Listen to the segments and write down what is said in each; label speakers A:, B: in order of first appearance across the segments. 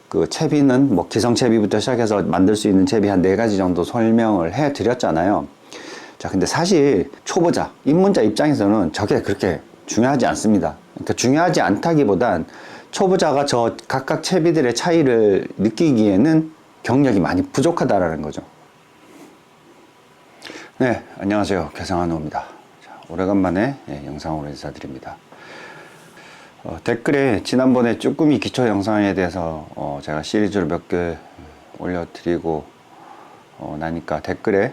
A: 그 채비는 뭐 기성채비부터 시작해서 만들 수 있는 채비 한 4가지 정도 설명을 해 드렸잖아요. 자, 근데 사실 초보자, 입문자 입장에서는 저게 그렇게 중요하지 않습니다. 그러니까 중요하지 않다기보단 초보자가 저 각각 채비들의 차이를 느끼기에는 경력이 많이 부족하다라는 거죠. 네, 안녕하세요. 개성한우입니다. 오래간만에 영상으로 인사드립니다. 댓글에 지난번에 쭈꾸미 기초 영상에 대해서 제가 시리즈로 몇 개 올려드리고 나니까 댓글에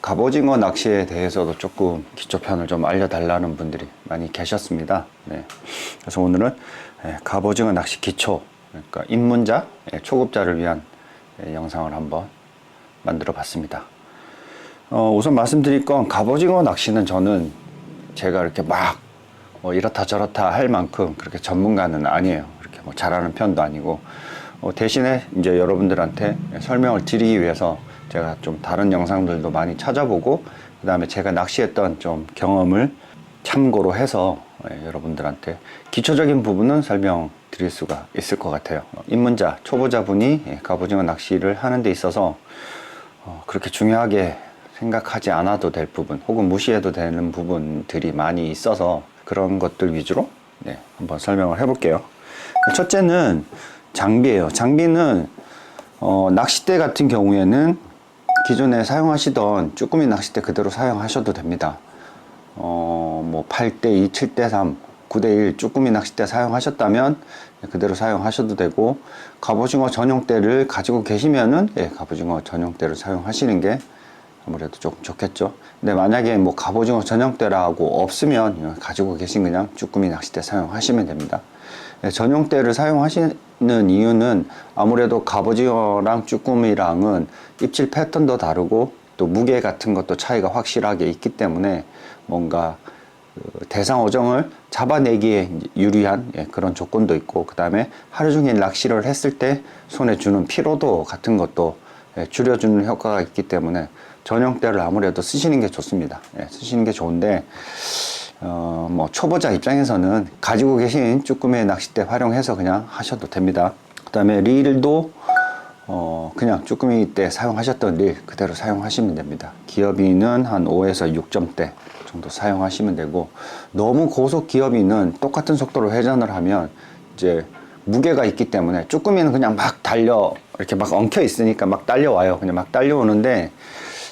A: 갑오징어 낚시에 대해서도 조금 기초편을 좀 알려달라는 분들이 많이 계셨습니다. 네. 그래서 오늘은 갑오징어 낚시 기초, 그러니까 입문자, 초급자를 위한 영상을 한번 만들어 봤습니다. 우선 말씀드릴 건 갑오징어 낚시는 저는 제가 이렇게 막 이렇다 저렇다 할 만큼 그렇게 전문가는 아니에요. 그렇게 뭐 잘하는 편도 아니고 대신에 이제 여러분들한테 설명을 드리기 위해서 제가 좀 다른 영상들도 많이 찾아보고 그 다음에 제가 낚시했던 좀 경험을 참고로 해서 여러분들한테 기초적인 부분은 설명드릴 수가 있을 것 같아요. 입문자, 초보자분이 갑오징어 낚시를 하는 데 있어서 그렇게 중요하게 생각하지 않아도 될 부분 혹은 무시해도 되는 부분들이 많이 있어서 그런 것들 위주로 한번 설명을 해볼게요. 첫째는 장비예요. 장비는 낚싯대 같은 경우에는 기존에 사용하시던 쭈꾸미 낚싯대 그대로 사용하셔도 됩니다. 뭐 8대2, 7대3, 9대1 쭈꾸미 낚싯대 사용하셨다면 그대로 사용하셔도 되고, 갑오징어 전용대를 가지고 계시면은 갑오징어 전용대를 사용하시는 게 아무래도 조금 좋겠죠. 근데 만약에 뭐 갑오징어 전용대라고 없으면 가지고 계신 그냥 쭈꾸미 낚싯대 사용하시면 됩니다. 전용대를 사용하시는 이유는 아무래도 갑오징어랑 쭈꾸미랑은 입질 패턴도 다르고 또 무게 같은 것도 차이가 확실하게 있기 때문에 뭔가 대상 어종을 잡아내기에 유리한 그런 조건도 있고, 그 다음에 하루 종일 낚시를 했을 때 손에 주는 피로도 같은 것도 줄여주는 효과가 있기 때문에 전용대를 아무래도 쓰시는 게 좋습니다. 쓰시는 게 좋은데 뭐 초보자 입장에서는 가지고 계신 쭈꾸미 낚싯대 활용해서 그냥 하셔도 됩니다. 그 다음에 릴도 그냥 쭈꾸미 때 사용하셨던 릴 그대로 사용하시면 됩니다. 기어비는 한 5에서 6점대 정도 사용하시면 되고, 너무 고속 기어비는 똑같은 속도로 회전을 하면 이제 무게가 있기 때문에 쭈꾸미는 그냥 막 달려, 이렇게 막 엉켜 있으니까 막 달려와요. 그냥 막 달려오는데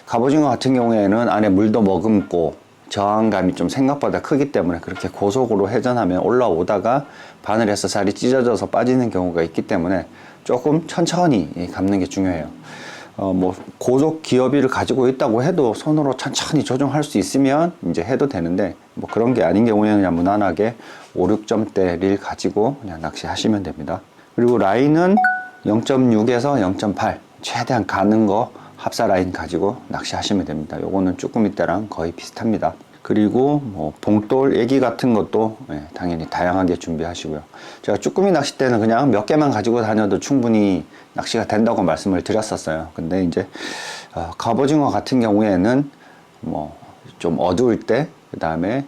A: 갑오징어 같은 경우에는 안에 물도 머금고 저항감이 좀 생각보다 크기 때문에 그렇게 고속으로 회전하면 올라오다가 바늘에서 살이 찢어져서 빠지는 경우가 있기 때문에 조금 천천히 감는 게 중요해요. 뭐 고속 기어비를 가지고 있다고 해도 손으로 천천히 조정할 수 있으면 이제 해도 되는데, 뭐 그런 게 아닌 경우에는 그냥 무난하게 5, 6점대 릴 가지고 그냥 낚시하시면 됩니다. 그리고 라인은 0.6에서 0.8 최대한 가는 거 합사 라인 가지고 낚시하시면 됩니다. 요거는 쭈꾸미 때랑 거의 비슷합니다. 그리고 뭐 봉돌, 애기 같은 것도 당연히 다양하게 준비하시고요. 제가 쭈꾸미 낚싯대는 그냥 몇 개만 가지고 다녀도 충분히 낚시가 된다고 말씀을 드렸었어요. 근데 이제 갑오징어 같은 경우에는 뭐 좀 어두울 때, 그 다음에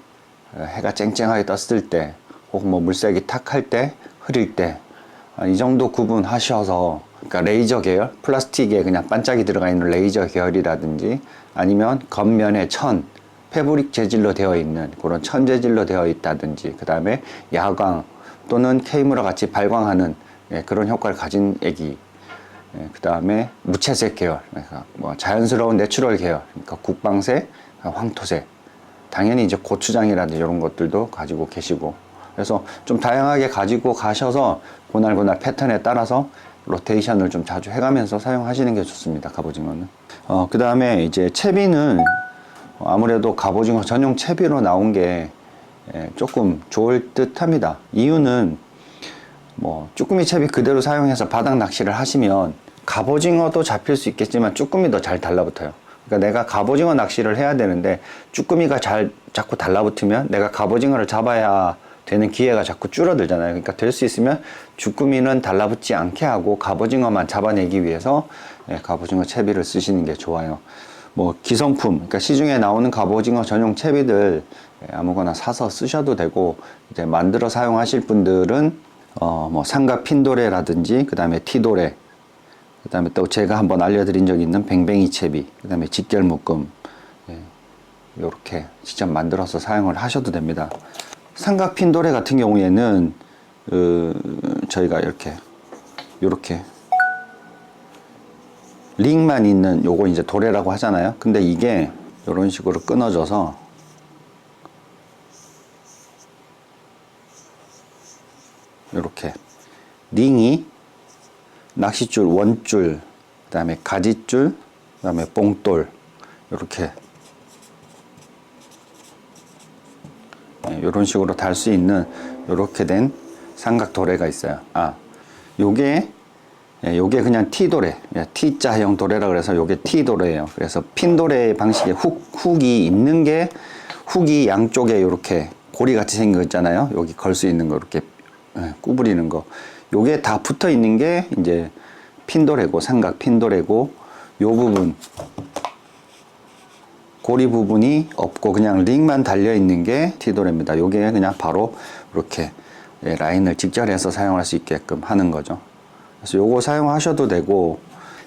A: 해가 쨍쨍하게 떴을 때, 혹은 뭐 물색이 탁할 때, 흐릴 때, 이 정도 구분하셔서, 그러니까 레이저 계열, 플라스틱에 그냥 반짝이 들어가 있는 레이저 계열이라든지 아니면 겉면에 천, 패브릭 재질로 되어 있는 그런 천 재질로 되어 있다든지, 그 다음에 야광 또는 K물과 같이 발광하는 그런 효과를 가진 애기, 그 다음에 무채색 계열, 그러니까 뭐 자연스러운 내추럴 계열, 그러니까 국방색, 황토색, 당연히 이제 고추장이라든지 이런 것들도 가지고 계시고, 그래서 좀 다양하게 가지고 가셔서 그날 패턴에 따라서 로테이션을 좀 자주 해가면서 사용하시는 게 좋습니다. 갑오징어는. 그 다음에 이제 채비는 아무래도 갑오징어 전용 채비로 나온 게 조금 좋을 듯 합니다. 이유는 뭐 쭈꾸미 채비 그대로 사용해서 바닥 낚시를 하시면 갑오징어도 잡힐 수 있겠지만 쭈꾸미도 잘 달라붙어요. 그러니까 내가 갑오징어 낚시를 해야 되는데 쭈꾸미가 자꾸 달라붙으면 내가 갑오징어를 잡아야 되는 기회가 자꾸 줄어들잖아요. 그러니까 될 수 있으면 쭈꾸미는 달라붙지 않게 하고 갑오징어만 잡아내기 위해서 갑오징어 채비를 쓰시는 게 좋아요. 뭐 기성품, 그러니까 시중에 나오는 갑오징어 전용 채비들 아무거나 사서 쓰셔도 되고, 이제 만들어 사용하실 분들은 뭐 삼각 핀도레라든지 그 다음에 티도레, 그 다음에 또 제가 한번 알려드린 적이 있는 뱅뱅이 채비, 그 다음에 직결 묶음, 이렇게 직접 만들어서 사용을 하셔도 됩니다. 삼각 핀도레 같은 경우에는 저희가 이렇게 링만 있는 요거 이제 도레라고 하잖아요. 근데 이게 이런 식으로 끊어져서 이렇게 링이 낚싯줄, 원줄, 그 다음에 가지줄, 그 다음에 뽕돌, 이렇게 이런 식으로 달 수 있는 이렇게 된 삼각 도레가 있어요. 요게 그냥 T도레, T자형 도레라 그래서 요게 T도레예요. 그래서 핀도레 방식의 훅이 있는 게, 훅이 양쪽에 이렇게 고리 같이 생긴 거 있잖아요. 여기 걸 수 있는 거, 이렇게 구부리는 거. 요게 다 붙어 있는 게 이제 핀도레고, 삼각 핀도레고, 요 부분, 고리 부분이 없고 그냥 링만 달려 있는 게 T도레입니다. 요게 그냥 바로 이렇게 라인을 직결해서 사용할 수 있게끔 하는 거죠. 그래서 요거 사용하셔도 되고,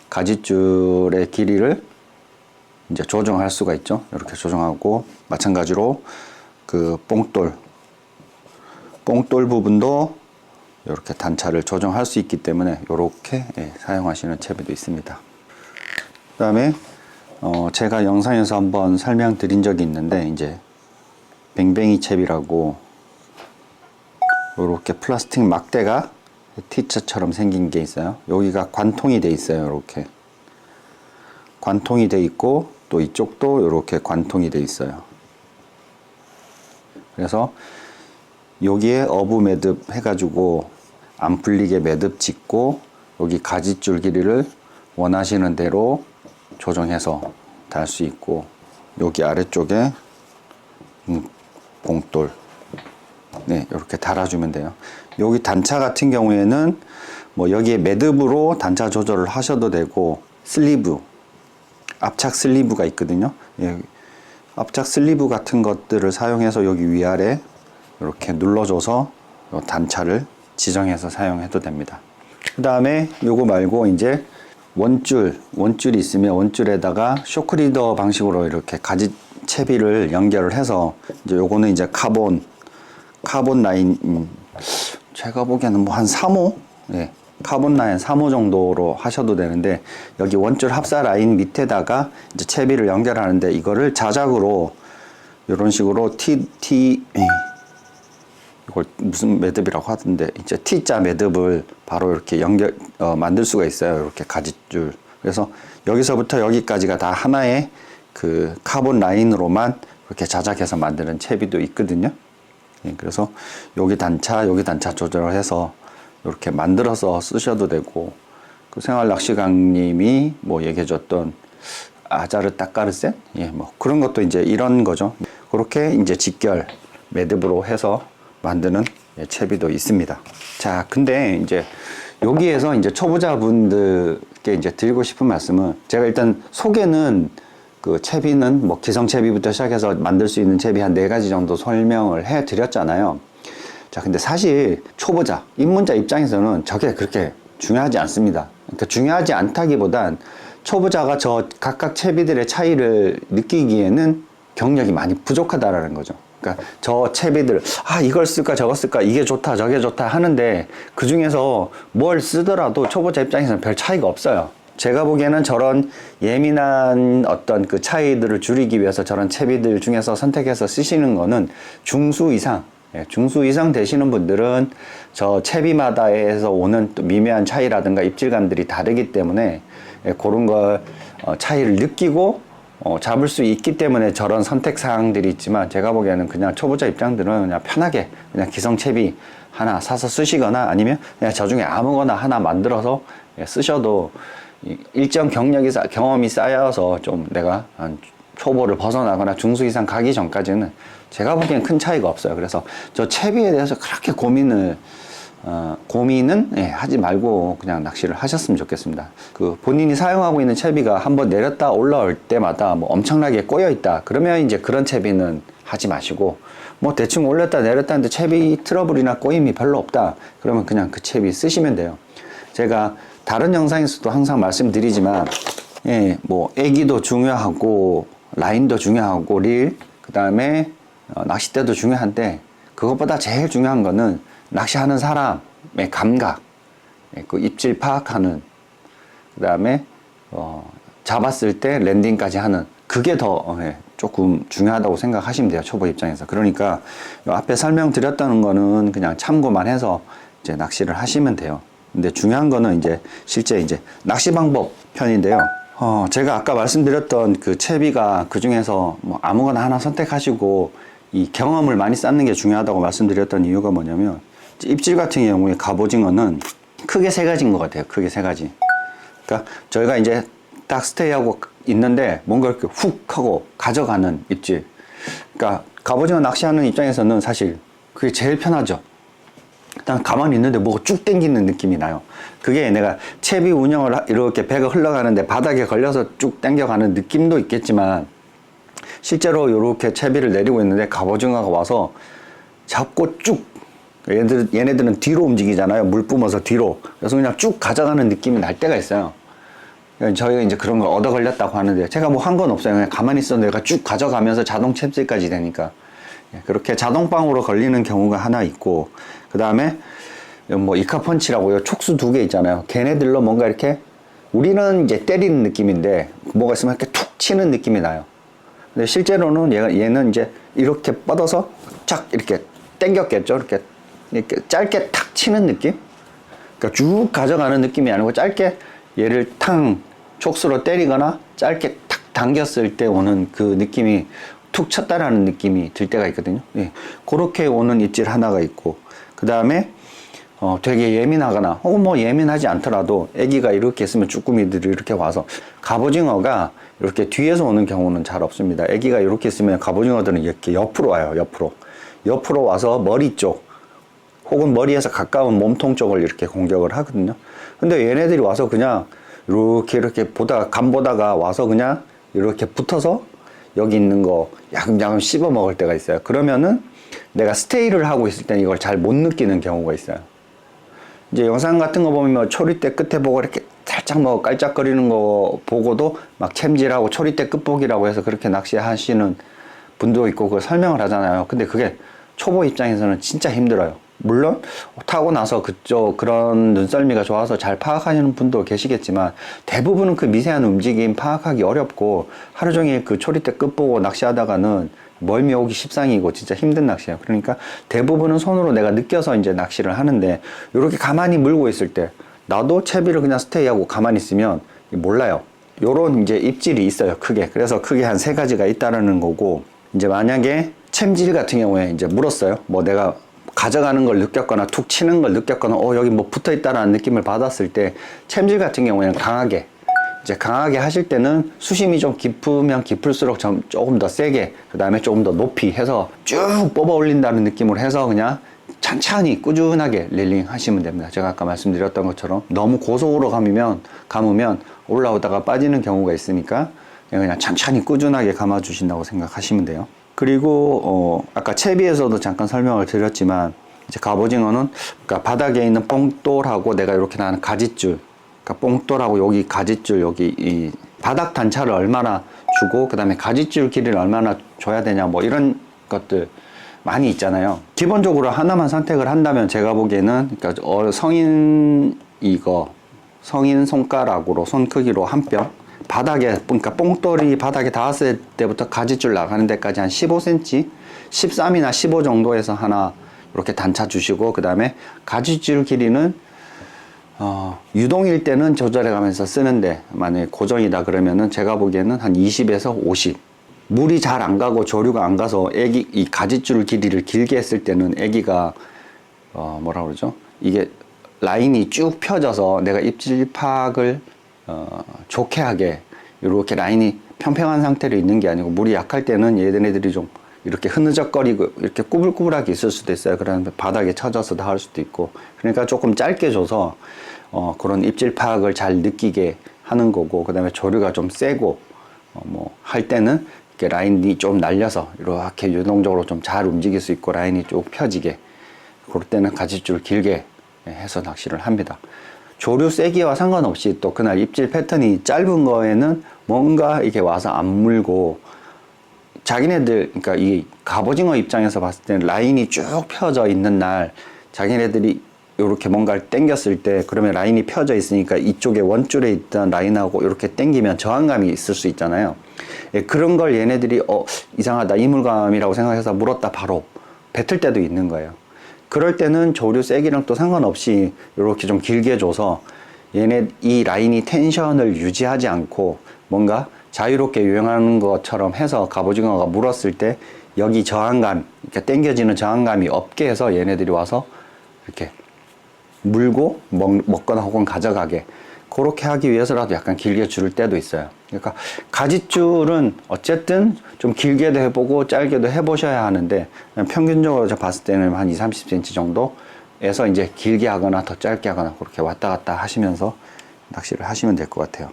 A: 가지줄의 길이를 이제 조정할 수가 있죠. 이렇게 조정하고, 마찬가지로 그 뽕돌 부분도 이렇게 단차를 조정할 수 있기 때문에 이렇게 사용하시는 채비도 있습니다. 그 다음에 제가 영상에서 한번 설명드린 적이 있는데, 이제 뱅뱅이 채비라고 이렇게 플라스틱 막대가 T자처럼 생긴 게 있어요. 여기가 관통이 돼 있어요. 이렇게 관통이 돼 있고, 또 이쪽도 이렇게 관통이 돼 있어요. 그래서 여기에 어부 매듭 해가지고 안 풀리게 매듭 짓고, 여기 가지줄 길이를 원하시는 대로 조정해서 달 수 있고, 여기 아래쪽에 봉돌 이렇게 달아주면 돼요. 여기 단차 같은 경우에는 뭐 여기에 매듭으로 단차 조절을 하셔도 되고, 슬리브, 압착 슬리브가 있거든요. 압착 슬리브 같은 것들을 사용해서 여기 위아래 이렇게 눌러줘서 단차를 지정해서 사용해도 됩니다. 그 다음에 요거 말고 이제 원줄이 있으면 원줄에다가 쇼크리더 방식으로 이렇게 가지 채비를 연결을 해서, 이제 요거는 이제 카본 라인, 제가 보기에는 뭐 한 3호? 카본 라인 3호 정도로 하셔도 되는데, 여기 원줄 합사 라인 밑에다가 이제 채비를 연결하는데, 이거를 자작으로 이런 식으로 이걸 무슨 매듭이라고 하던데, 이제 T자 매듭을 바로 이렇게 만들 수가 있어요. 이렇게 가지줄. 그래서 여기서부터 여기까지가 다 하나의 그 카본 라인으로만 이렇게 자작해서 만드는 채비도 있거든요. 그래서 여기 단차 조절을 해서 이렇게 만들어서 쓰셔도 되고, 그 생활낚시강님이 뭐 얘기해줬던 아자르 따까르센? 뭐 그런 것도 이제 이런 거죠. 그렇게 이제 직결 매듭으로 해서 만드는 채비도 있습니다. 자, 근데 이제 여기에서 이제 초보자분들께 이제 드리고 싶은 말씀은, 제가 일단 소개는 그 채비는 뭐 기성 채비부터 시작해서 만들 수 있는 채비 한 4가지 정도 설명을 해 드렸잖아요. 자, 근데 사실 초보자, 입문자 입장에서는 저게 그렇게 중요하지 않습니다. 그러니까 중요하지 않다기보단 초보자가 저 각각 채비들의 차이를 느끼기에는 경력이 많이 부족하다라는 거죠. 그러니까 저 채비들, 이걸 쓸까 저거 쓸까, 이게 좋다 저게 좋다 하는데, 그 중에서 뭘 쓰더라도 초보자 입장에서는 별 차이가 없어요. 제가 보기에는 저런 예민한 어떤 그 차이들을 줄이기 위해서 저런 채비들 중에서 선택해서 쓰시는 거는 중수 이상 되시는 분들은 저 채비마다에서 오는 또 미묘한 차이라든가 입질감들이 다르기 때문에 그런 걸 차이를 느끼고 잡을 수 있기 때문에 저런 선택 사항들이 있지만, 제가 보기에는 그냥 초보자 입장들은 그냥 편하게 그냥 기성 채비 하나 사서 쓰시거나, 아니면 그냥 저 중에 아무거나 하나 만들어서 쓰셔도 일정 경험이 쌓여서 좀 내가 한 초보를 벗어나거나 중수 이상 가기 전까지는 제가 보기엔 큰 차이가 없어요. 그래서 저 채비에 대해서 그렇게 고민을 고민은 하지 말고 그냥 낚시를 하셨으면 좋겠습니다. 그 본인이 사용하고 있는 채비가 한번 내렸다 올라올 때마다 뭐 엄청나게 꼬여 있다 그러면 이제 그런 채비는 하지 마시고, 뭐 대충 올렸다 내렸다 하는데 채비 트러블이나 꼬임이 별로 없다 그러면 그냥 그 채비 쓰시면 돼요. 제가 다른 영상에서도 항상 말씀드리지만 뭐 애기도 중요하고 라인도 중요하고 릴, 그 다음에 낚싯대도 중요한데 그것보다 제일 중요한 거는 낚시하는 사람의 감각, 그 입질 파악하는, 그 다음에 잡았을 때 랜딩까지 하는, 그게 더 조금 중요하다고 생각하시면 돼요, 초보 입장에서. 그러니까 앞에 설명드렸다는 거는 그냥 참고만 해서 이제 낚시를 하시면 돼요. 근데 중요한 거는 이제 실제 이제 낚시 방법 편인데요. 제가 아까 말씀드렸던 그 채비가 그 중에서 뭐 아무거나 하나 선택하시고 이 경험을 많이 쌓는 게 중요하다고 말씀드렸던 이유가 뭐냐면, 입질 같은 경우에 갑오징어는 크게 세 가지인 것 같아요. 크게 세 가지. 그러니까 저희가 이제 딱 스테이하고 있는데 뭔가 이렇게 훅 하고 가져가는 입질. 그러니까 갑오징어 낚시하는 입장에서는 사실 그게 제일 편하죠. 일단 가만히 있는데 뭐가 쭉 당기는 느낌이 나요. 그게 내가 채비 운영을 이렇게 배가 흘러가는데 바닥에 걸려서 쭉 당겨가는 느낌도 있겠지만, 실제로 이렇게 채비를 내리고 있는데 갑오징어가 와서 잡고 쭉, 얘네들은 뒤로 움직이잖아요. 물 뿜어서 뒤로. 그래서 그냥 쭉 가져가는 느낌이 날 때가 있어요. 저희가 이제 그런 걸 얻어 걸렸다고 하는데, 제가 뭐 한 건 없어요. 그냥 가만히 있었는데 내가 쭉 가져가면서 자동 챔질까지 되니까. 그렇게 자동빵으로 걸리는 경우가 하나 있고, 그 다음에 뭐 이카펀치라고요. 촉수 두 개 있잖아요. 걔네들로 뭔가 이렇게, 우리는 이제 때리는 느낌인데 뭐가 있으면 이렇게 툭 치는 느낌이 나요. 근데 실제로는 얘는 이제 이렇게 뻗어서 쫙 이렇게 당겼겠죠. 이렇게 짧게 탁 치는 느낌? 그러니까 쭉 가져가는 느낌이 아니고 짧게 얘를 탕 촉수로 때리거나 짧게 탁 당겼을 때 오는 그 느낌이, 툭 쳤다라는 느낌이 들 때가 있거든요. 그렇게 오는 입질 하나가 있고, 그 다음에 되게 예민하거나 혹은 뭐 예민하지 않더라도 애기가 이렇게 있으면 쭈꾸미들이 이렇게 와서, 갑오징어가 이렇게 뒤에서 오는 경우는 잘 없습니다. 애기가 이렇게 있으면 갑오징어들은 이렇게 옆으로 와요. 옆으로 와서 머리 쪽 혹은 머리에서 가까운 몸통 쪽을 이렇게 공격을 하거든요. 근데 얘네들이 와서 그냥 이렇게 보다가 감 보다가 와서 그냥 이렇게 붙어서 여기 있는 거 야금야금 씹어 먹을 때가 있어요. 그러면은 내가 스테이를 하고 있을 땐 이걸 잘 못 느끼는 경우가 있어요. 이제 영상 같은 거 보면 뭐 초리대 끝에 보고 이렇게 살짝 뭐 깔짝거리는 거 보고도 막 챔질하고 초리대 끝보기라고 해서 그렇게 낚시하시는 분도 있고 그걸 설명을 하잖아요. 근데 그게 초보 입장에서는 진짜 힘들어요. 물론 타고 나서 그런 눈썰미가 좋아서 잘 파악하시는 분도 계시겠지만, 대부분은 그 미세한 움직임 파악하기 어렵고 하루 종일 그 초리대 끝 보고 낚시하다가는 멀미 오기 십상이고 진짜 힘든 낚시예요. 그러니까 대부분은 손으로 내가 느껴서 이제 낚시를 하는데, 이렇게 가만히 물고 있을 때 나도 채비를 그냥 스테이하고 가만히 있으면 몰라요. 요런 이제 입질이 있어요, 크게. 그래서 크게 한 세 가지가 있다라는 거고, 이제 만약에 챔질 같은 경우에 이제 물었어요. 뭐 내가 가져가는 걸 느꼈거나 툭 치는 걸 느꼈거나 여기 뭐 붙어 있다라는 느낌을 받았을 때, 챔질 같은 경우에는 강하게 하실 때는 수심이 좀 깊으면 깊을수록 조금 더 세게, 그 다음에 조금 더 높이 해서 쭉 뽑아 올린다는 느낌으로 해서 그냥 천천히 꾸준하게 릴링 하시면 됩니다. 제가 아까 말씀드렸던 것처럼 너무 고속으로 감으면 올라오다가 빠지는 경우가 있으니까 그냥 천천히 꾸준하게 감아 주신다고 생각하시면 돼요. 그리고 아까 채비에서도 잠깐 설명을 드렸지만, 이제 갑오징어는 그러니까 바닥에 있는 뽕돌하고 내가 이렇게 나는 가짓줄, 그러니까 뽕돌하고 여기 가짓줄, 여기 이 바닥 단차를 얼마나 주고 그 다음에 가짓줄 길이를 얼마나 줘야 되냐, 뭐 이런 것들 많이 있잖아요. 기본적으로 하나만 선택을 한다면 제가 보기에는, 그러니까 성인 손가락으로 손 크기로 한 뼘, 바닥에, 그러니까 뽕돌이 바닥에 닿았을 때부터 가짓줄 나가는 데까지 한 15cm, 13이나 15 정도에서 하나 이렇게 단차 주시고, 그 다음에 가짓줄 길이는 유동일 때는 조절해 가면서 쓰는데, 만약에 고정이다 그러면은 제가 보기에는 한 20에서 50. 물이 잘 안 가고 조류가 안 가서 이 가짓줄 길이를 길게 했을 때는 애기가 뭐라 그러죠? 이게 라인이 쭉 펴져서 내가 입질 파악을 좋게 하게 이렇게 라인이 평평한 상태로 있는 게 아니고, 물이 약할 때는 얘네들이 좀 이렇게 흐느적거리고 이렇게 꾸불꾸불하게 있을 수도 있어요. 그러면 바닥에 쳐져서 닿을 수도 있고. 그러니까 조금 짧게 줘서 그런 입질 파악을 잘 느끼게 하는 거고, 그 다음에 조류가 좀 세고 뭐 할 때는 이렇게 라인이 좀 날려서 이렇게 유동적으로 좀 잘 움직일 수 있고 라인이 쭉 펴지게, 그럴 때는 가지줄 길게 해서 낚시를 합니다. 조류 세기와 상관없이 또 그날 입질 패턴이 짧은 거에는 뭔가 이렇게 와서 안 물고, 자기네들, 그러니까 이 갑오징어 입장에서 봤을 때는 라인이 쭉 펴져 있는 날, 자기네들이 이렇게 뭔가를 당겼을 때, 그러면 라인이 펴져 있으니까 이쪽에 원줄에 있던 라인하고 이렇게 당기면 저항감이 있을 수 있잖아요. 예, 그런 걸 얘네들이 이상하다, 이물감이라고 생각해서 물었다 바로 뱉을 때도 있는 거예요. 그럴 때는 조류 세기랑 또 상관없이 이렇게 좀 길게 줘서 얘네 이 라인이 텐션을 유지하지 않고 뭔가 자유롭게 유행하는 것처럼 해서 갑오징어가 물었을 때 여기 저항감, 이렇게 당겨지는 저항감이 없게 해서 얘네들이 와서 이렇게 물고 먹거나 혹은 가져가게, 그렇게 하기 위해서라도 약간 길게 줄 때도 있어요. 그러니까 가지줄은 어쨌든 좀 길게도 해보고 짧게도 해보셔야 하는데, 평균적으로 봤을 때는 한 20-30cm 정도에서 이제 길게 하거나 더 짧게 하거나 그렇게 왔다 갔다 하시면서 낚시를 하시면 될 것 같아요.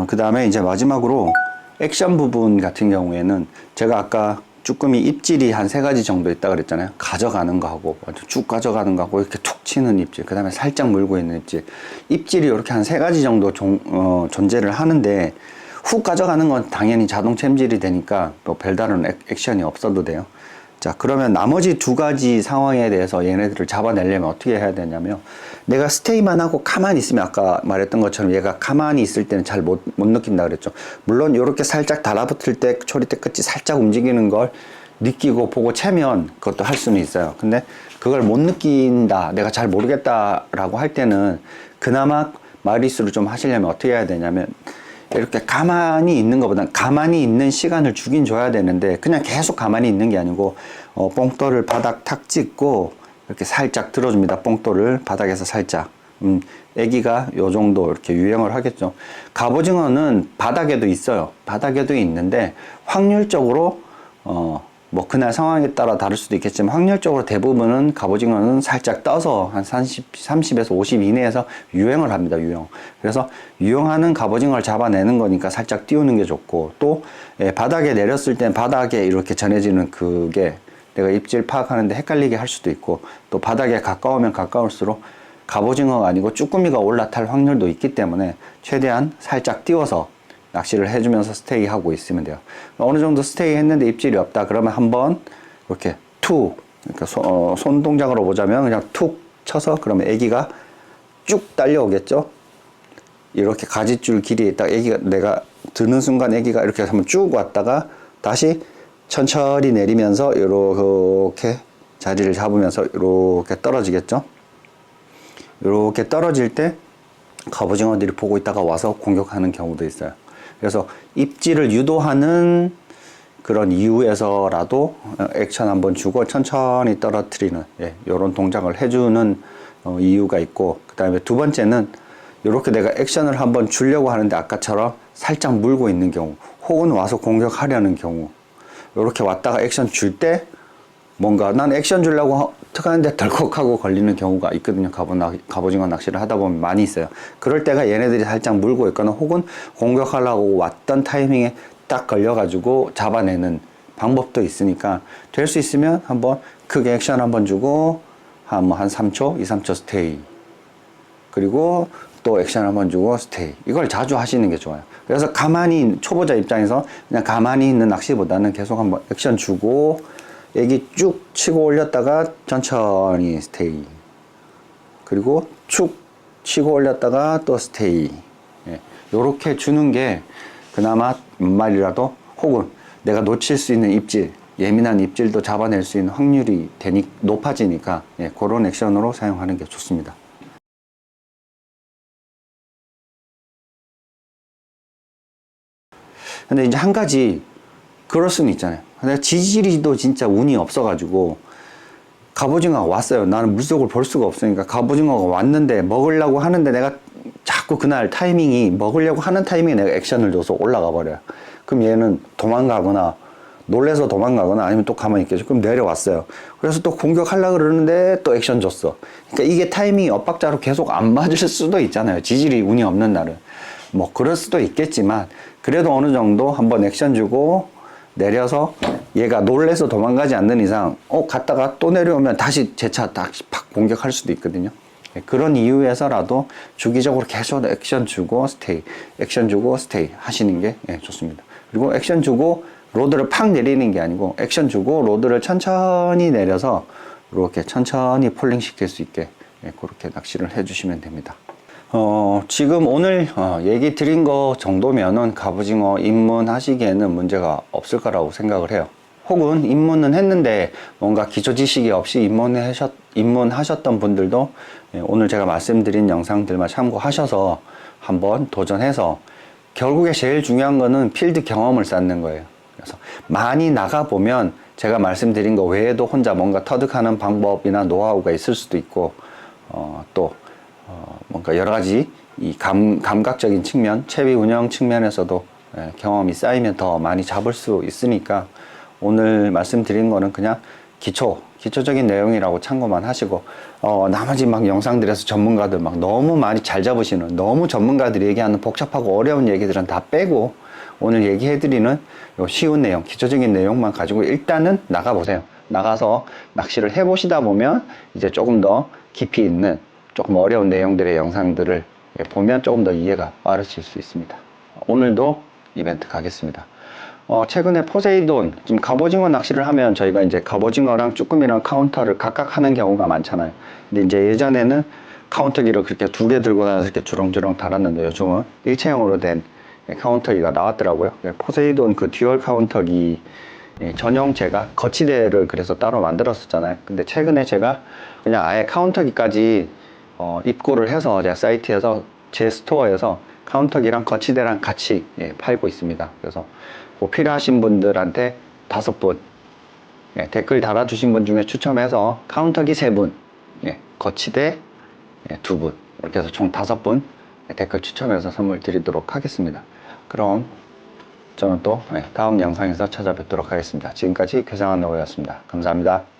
A: 그 다음에 이제 마지막으로 액션 부분 같은 경우에는 제가 아까 쭈꾸미 입질이 한 3가지 정도 있다 그랬잖아요. 가져가는 거 하고, 쭉 가져가는 거 하고, 이렇게 툭 치는 입질, 그 다음에 살짝 물고 있는 입질. 입질이 이렇게 한 3가지 정도 존재를 하는데, 훅 가져가는 건 당연히 자동 챔질이 되니까 뭐 별다른 액션이 없어도 돼요. 자, 그러면 나머지 2가지 상황에 대해서 얘네들을 잡아내려면 어떻게 해야 되냐면, 내가 스테이만 하고 가만히 있으면 아까 말했던 것처럼 얘가 가만히 있을 때는 잘 못 느낀다 그랬죠. 물론 이렇게 살짝 달라붙을 때 초리대 끝이 살짝 움직이는 걸 느끼고 보고 채면 그것도 할 수는 있어요. 근데 그걸 못 느낀다, 내가 잘 모르겠다라고 할 때는 그나마 마리수를 좀 하시려면 어떻게 해야 되냐면, 이렇게 가만히 있는 것보다는 가만히 있는 시간을 주긴 줘야 되는데, 그냥 계속 가만히 있는 게 아니고 뽕돌을 바닥 탁 찍고 이렇게 살짝 들어줍니다. 뽕돌을 바닥에서 살짝. 애기가 요 정도 이렇게 유행을 하겠죠. 갑오징어는 바닥에도 있어요. 바닥에도 있는데 확률적으로 뭐 그날 상황에 따라 다를 수도 있겠지만, 확률적으로 대부분은 갑오징어는 살짝 떠서 한 30에서 50 이내에서 유행을 합니다. 유형. 그래서 유형하는 갑오징어를 잡아내는 거니까 살짝 띄우는 게 좋고, 또 바닥에 내렸을 땐 바닥에 이렇게 전해지는 그게 내가 입질 파악하는데 헷갈리게 할 수도 있고, 또 바닥에 가까우면 가까울수록 갑오징어가 아니고 쭈꾸미가 올라탈 확률도 있기 때문에 최대한 살짝 띄워서 낚시를 해주면서 스테이 하고 있으면 돼요. 어느 정도 스테이 했는데 입질이 없다 그러면 한번 이렇게 툭, 그러니까 손 동작으로 보자면 그냥 툭 쳐서, 그러면 애기가 쭉 딸려오겠죠. 이렇게 가지줄 길이 딱 애기가, 내가 드는 순간 애기가 이렇게 한번 쭉 왔다가 다시 천천히 내리면서 이렇게 자리를 잡으면서 이렇게 떨어지겠죠. 이렇게 떨어질 때 갑오징어들이 보고 있다가 와서 공격하는 경우도 있어요. 그래서 입질을 유도하는 그런 이유에서라도 액션 한번 주고 천천히 떨어뜨리는, 이런 동작을 해주는 이유가 있고, 그 다음에 2번째는 이렇게 내가 액션을 한번 주려고 하는데 아까처럼 살짝 물고 있는 경우, 혹은 와서 공격하려는 경우, 이렇게 왔다가 액션 줄 때 뭔가 난 액션 주려고 하는데 덜컥하고 걸리는 경우가 있거든요. 갑오징어 낚시를 하다 보면 많이 있어요. 그럴 때가 얘네들이 살짝 물고 있거나 혹은 공격하려고 왔던 타이밍에 딱 걸려가지고 잡아내는 방법도 있으니까, 될 수 있으면 한번 크게 액션 한번 주고 한 3초, 2, 3초 스테이, 그리고 또 액션 한번 주고 스테이, 이걸 자주 하시는 게 좋아요. 그래서 가만히, 초보자 입장에서 그냥 가만히 있는 낚시보다는 계속 한번 액션 주고 애기 쭉 치고 올렸다가 천천히 스테이, 그리고 축 치고 올렸다가 또 스테이, 요렇게 주는 게 그나마 몇 마리라도, 혹은 내가 놓칠 수 있는 입질, 예민한 입질도 잡아낼 수 있는 확률이 높아지니까 그런 액션으로 사용하는 게 좋습니다. 근데 이제 한 가지 그럴 수는 있잖아요. 근데 지질이도 진짜 운이 없어가지고 갑오징어가 왔어요. 나는 물속을 볼 수가 없으니까 갑오징어가 왔는데 먹으려고 하는데 내가 자꾸 그날 타이밍이, 먹으려고 하는 타이밍에 내가 액션을 줘서 올라가 버려요. 그럼 얘는 도망가거나 놀래서 도망가거나 아니면 또 가만히 있겠죠. 그럼 내려왔어요. 그래서 또 공격하려고 그러는데 또 액션 줬어. 그러니까 이게 타이밍이 엇박자로 계속 안 맞을 수도 있잖아요. 지질이 운이 없는 날은. 뭐 그럴 수도 있겠지만 그래도 어느 정도 한번 액션 주고 내려서 얘가 놀래서 도망가지 않는 이상 갔다가 또 내려오면 다시 재차 다시 팍 공격할 수도 있거든요. 그런 이유에서라도 주기적으로 계속 액션 주고 스테이, 액션 주고 스테이 하시는 게 좋습니다. 그리고 액션 주고 로드를 팍 내리는 게 아니고 액션 주고 로드를 천천히 내려서 이렇게 천천히 폴링 시킬 수 있게 그렇게 낚시를 해주시면 됩니다. 지금 오늘 얘기 드린 거 정도면은 갑오징어 입문하시기에는 문제가 없을 거라고 생각을 해요. 혹은 입문은 했는데 뭔가 기초 지식이 없이 입문하셨던 분들도 오늘 제가 말씀드린 영상들만 참고하셔서 한번 도전해서 결국에 제일 중요한 거는 필드 경험을 쌓는 거예요. 그래서 많이 나가보면 제가 말씀드린 거 외에도 혼자 뭔가 터득하는 방법이나 노하우가 있을 수도 있고 또 뭔가 여러 가지 이 감각적인 측면, 채비 운영 측면에서도 경험이 쌓이면 더 많이 잡을 수 있으니까 오늘 말씀드린 거는 그냥 기초적인 내용이라고 참고만 하시고 나머지 막 영상들에서 전문가들 막 너무 많이 잘 잡으시는 너무 전문가들이 얘기하는 복잡하고 어려운 얘기들은 다 빼고 오늘 얘기해드리는 요 쉬운 내용, 기초적인 내용만 가지고 일단은 나가보세요. 나가서 낚시를 해보시다 보면 이제 조금 더 깊이 있는 조금 어려운 내용들의 영상들을 보면 조금 더 이해가 빠르실 수 있습니다. 오늘도 이벤트 가겠습니다. 최근에 포세이돈, 지금 갑오징어 낚시를 하면 저희가 이제 갑오징어랑 쭈꾸미랑 카운터를 각각 하는 경우가 많잖아요. 근데 이제 예전에는 카운터기를 그렇게 두 개 들고 다녀서 이렇게 주렁주렁 달았는데 요즘은 일체형으로 된 카운터기가 나왔더라고요. 포세이돈 그 듀얼 카운터기 전용 제가 거치대를 그래서 따로 만들었었잖아요. 근데 최근에 제가 그냥 아예 카운터기까지 입고를 해서 제가 사이트에서 제 스토어에서 카운터기랑 거치대랑 같이 팔고 있습니다. 그래서 뭐 필요하신 분들한테 5분 댓글 달아주신 분 중에 추첨해서 카운터기 3분 거치대 2분 이렇게 해서 총 5분 댓글 추첨해서 선물 드리도록 하겠습니다. 그럼 저는 또 다음 영상에서 찾아뵙도록 하겠습니다. 지금까지 교장한 노우였습니다. 감사합니다.